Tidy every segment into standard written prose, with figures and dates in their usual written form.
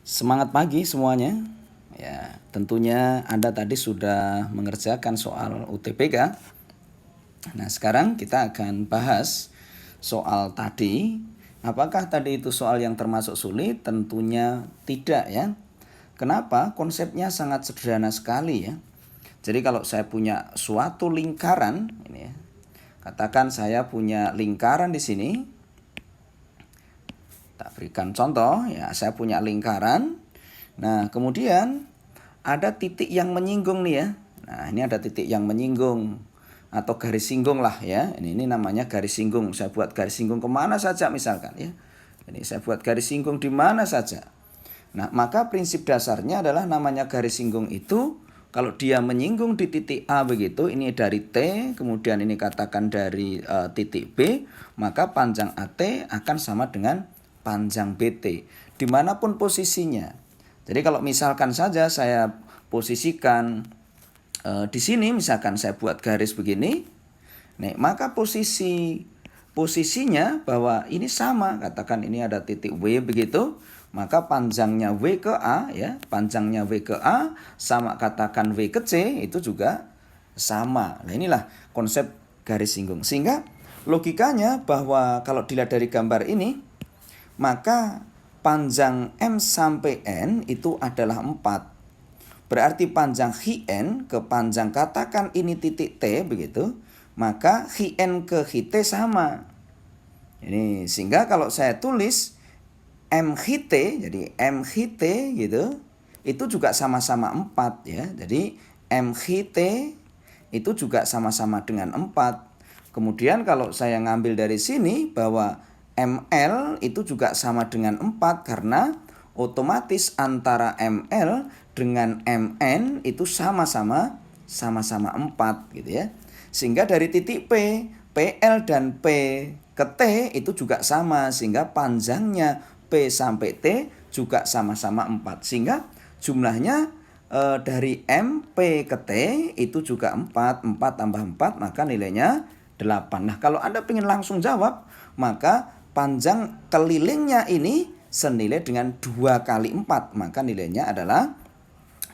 Semangat pagi semuanya. Ya, tentunya Anda tadi sudah mengerjakan soal UTBK. Nah, sekarang kita akan bahas soal tadi. Apakah tadi itu soal yang termasuk sulit? Tentunya tidak ya. Kenapa? Konsepnya sangat sederhana sekali ya. Jadi kalau saya punya suatu lingkaran ini ya. Katakan saya punya lingkaran di sini. Tak berikan contoh ya, saya punya lingkaran. Nah, kemudian ada titik yang menyinggung nih ya. Nah, ini ada titik yang menyinggung atau garis singgung lah ya. Ini namanya garis singgung. Saya buat garis singgung kemana saja misalkan ya. Ini saya buat garis singgung di mana saja. Nah, maka prinsip dasarnya adalah namanya garis singgung itu kalau dia menyinggung di titik A begitu, ini dari T, kemudian ini katakan dari titik B, maka panjang AT akan sama dengan panjang BT, dimanapun posisinya. Jadi kalau misalkan saja saya posisikan di sini, misalkan saya buat garis begini, nih, maka posisinya bahwa ini sama, katakan ini ada titik W begitu, maka panjangnya W ke A ya, panjangnya W ke A sama katakan W ke C itu juga sama. Nah, inilah konsep garis singgung. Sehingga logikanya bahwa kalau dilihat dari gambar ini, maka panjang M sampai N itu adalah 4. Berarti panjang HN ke panjang katakan ini titik T begitu, maka HN ke HT sama. Ini sehingga kalau saya tulis MHT, jadi MHT gitu, itu juga sama-sama 4 ya. Jadi MHT itu juga sama-sama dengan 4. Kemudian kalau saya ngambil dari sini bahwa ML itu juga sama dengan 4 karena otomatis antara ML dengan MN itu sama-sama 4 gitu ya. Sehingga dari titik P, PL dan P ke T itu juga sama sehingga panjangnya P sampai T juga sama-sama 4. Sehingga jumlahnya dari M, P ke T itu juga 4. 4 tambah 4 maka nilainya 8. Nah, kalau Anda ingin langsung jawab, maka panjang kelilingnya ini senilai dengan 2 kali 4. Maka nilainya adalah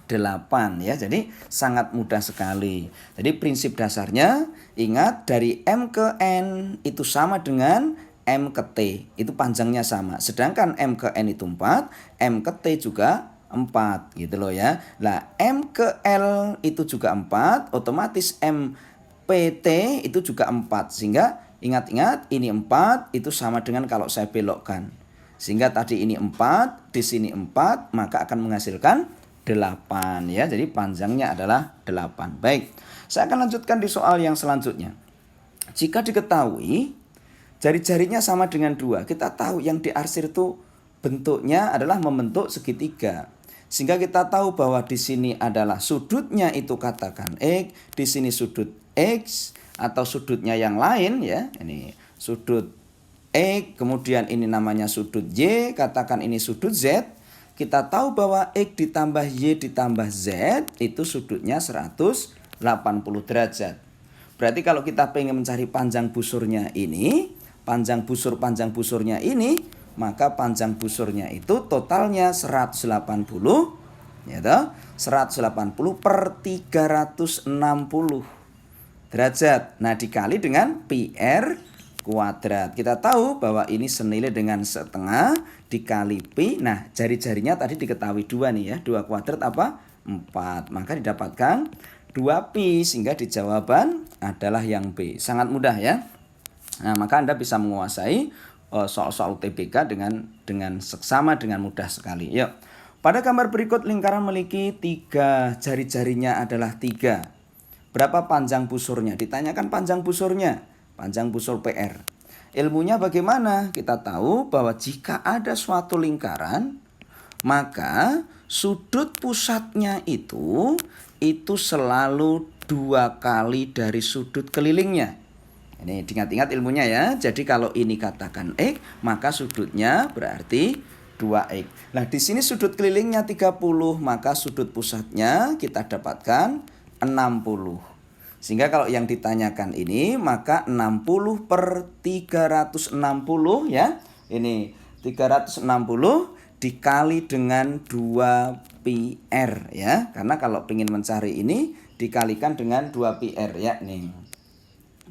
8 ya. Jadi sangat mudah sekali. Jadi prinsip dasarnya ingat dari M ke N itu sama dengan M ke T. Itu panjangnya sama. Sedangkan M ke N itu 4, M ke T juga 4 gitu loh ya. Nah, M ke L itu juga 4, otomatis M PT itu juga 4. Sehingga ingat-ingat ini 4 itu sama dengan kalau saya belokkan. Sehingga tadi ini 4, di sini 4, maka akan menghasilkan 8 ya. Jadi panjangnya adalah 8. Baik, saya akan lanjutkan di soal yang selanjutnya. Jika diketahui jari-jarinya sama dengan 2, kita tahu yang diarsir itu bentuknya adalah membentuk segitiga. Sehingga kita tahu bahwa di sini adalah sudutnya itu katakan X, di sini sudut X atau sudutnya yang lain ya. Ini sudut X, kemudian ini namanya sudut Y, katakan ini sudut Z. Kita tahu bahwa X ditambah Y ditambah Z itu sudutnya 180 derajat. Berarti kalau kita pengen mencari panjang busurnya ini, panjang busurnya ini, maka panjang busurnya itu totalnya 180 ya toh? 180 per 360 derajat. Nah, dikali dengan PR kuadrat. Kita tahu bahwa ini senilai dengan setengah dikali pi. Nah, jari-jarinya tadi diketahui 2 nih ya. 2 kuadrat apa? 4. Maka didapatkan 2 pi sehingga di jawaban adalah yang B. Sangat mudah ya. Nah, maka Anda bisa menguasai soal-soal UTBK dengan seksama dengan mudah sekali. Yuk. Pada gambar berikut lingkaran memiliki 3 jari-jarinya adalah 3. Berapa panjang busurnya? Ditanyakan panjang busurnya. Panjang busur PR. Ilmunya bagaimana? Kita tahu bahwa jika ada suatu lingkaran, maka sudut pusatnya itu selalu 2 kali dari sudut kelilingnya. Ini diingat-ingat ilmunya ya. Jadi kalau ini katakan X, maka sudutnya berarti 2X. Nah, di sini sudut kelilingnya 30, maka sudut pusatnya kita dapatkan 60. Sehingga kalau yang ditanyakan ini, maka 60 per 360 ya. Ini 360 dikali dengan 2πr ya. Karena kalau ingin mencari ini dikalikan dengan 2πr ya nih.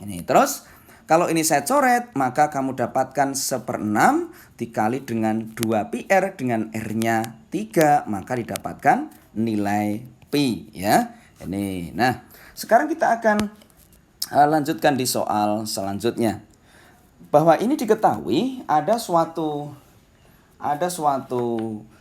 Ini terus kalau ini saya coret maka kamu dapatkan 1/6 dikali dengan 2πr dengan r-nya 3 maka didapatkan nilai pi ya. Ini. Nah, sekarang kita akan lanjutkan di soal selanjutnya. Bahwa ini diketahui ada suatu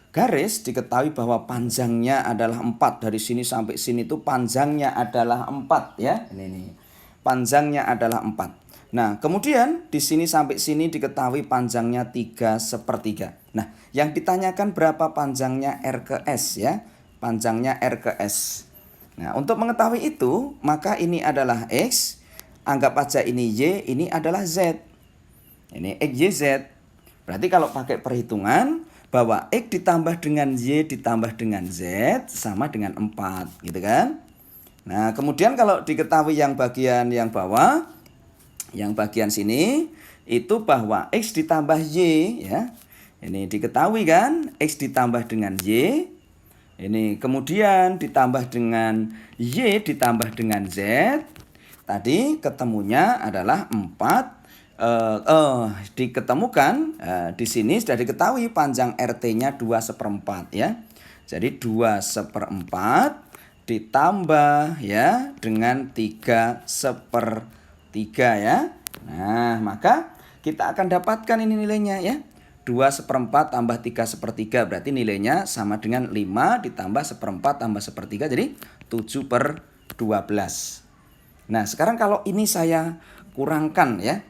garis diketahui bahwa panjangnya adalah 4. Dari sini sampai sini itu panjangnya adalah 4 ya. Ini. Panjangnya adalah 4. Nah, kemudian di sini sampai sini diketahui panjangnya 3/3. Nah, yang ditanyakan berapa panjangnya R ke S ya. Panjangnya R ke S. Nah, untuk mengetahui itu, maka ini adalah X. Anggap aja ini Y, ini adalah Z. Ini X, Y, Z. Berarti kalau pakai perhitungan bahwa X ditambah dengan Y ditambah dengan Z sama dengan 4 gitu kan. Nah kemudian kalau diketahui yang bagian yang bawah, yang bagian sini itu bahwa X ditambah Y ya. Ini diketahui kan X ditambah dengan Y. Ini kemudian ditambah dengan Y ditambah dengan Z. Tadi ketemunya adalah 4. Diketemukan di sini sudah diketahui panjang RT-nya 2/4 ya. Jadi 2/4 ditambah ya dengan 3/3 ya. Nah, maka kita akan dapatkan ini nilainya ya. 2/4 tambah 3/3 berarti nilainya sama dengan 5 ditambah 1/4 tambah 1/3 jadi 7/12. Nah, sekarang kalau ini saya kurangkan ya.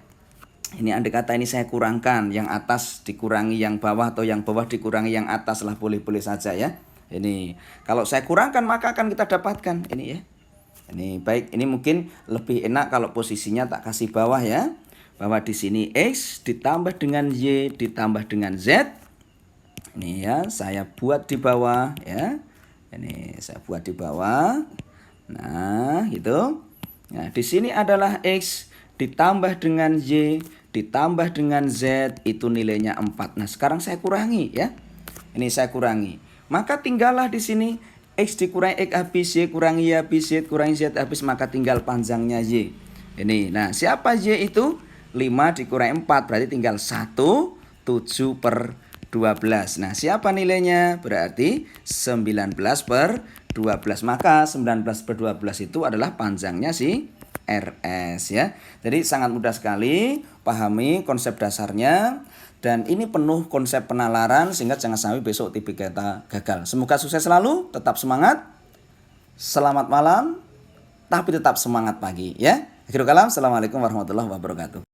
Ini andai kata ini saya kurangkan, yang atas dikurangi yang bawah atau yang bawah dikurangi yang atas lah, boleh-boleh saja ya. Ini kalau saya kurangkan maka akan kita dapatkan ini ya. Ini baik, ini mungkin lebih enak kalau posisinya tak kasih bawah ya. Bahwa di sini X ditambah dengan Y ditambah dengan Z. Ini ya, saya buat di bawah ya. Ini saya buat di bawah. Nah, gitu. Nah, di sini adalah X ditambah dengan Y ditambah dengan Z itu nilainya 4. Nah, sekarang saya kurangi ya. Ini saya kurangi. Maka tinggallah di sini X dikurangi X habis, Y kurangi Y habis, Z kurangi Z habis, maka tinggal panjangnya Y. Ini. Nah, siapa Y itu? 5 dikurangi 4 berarti tinggal 1, 7/12. Nah, siapa nilainya? Berarti 19/12. Maka 19/12 itu adalah panjangnya si RS ya. Jadi sangat mudah sekali, pahami konsep dasarnya dan ini penuh konsep penalaran sehingga jangan sampai besok TP kita gagal. Semoga sukses selalu, tetap semangat. Selamat malam, tapi tetap semangat pagi ya. Akhirul kalam, assalamualaikum warahmatullahi wabarakatuh.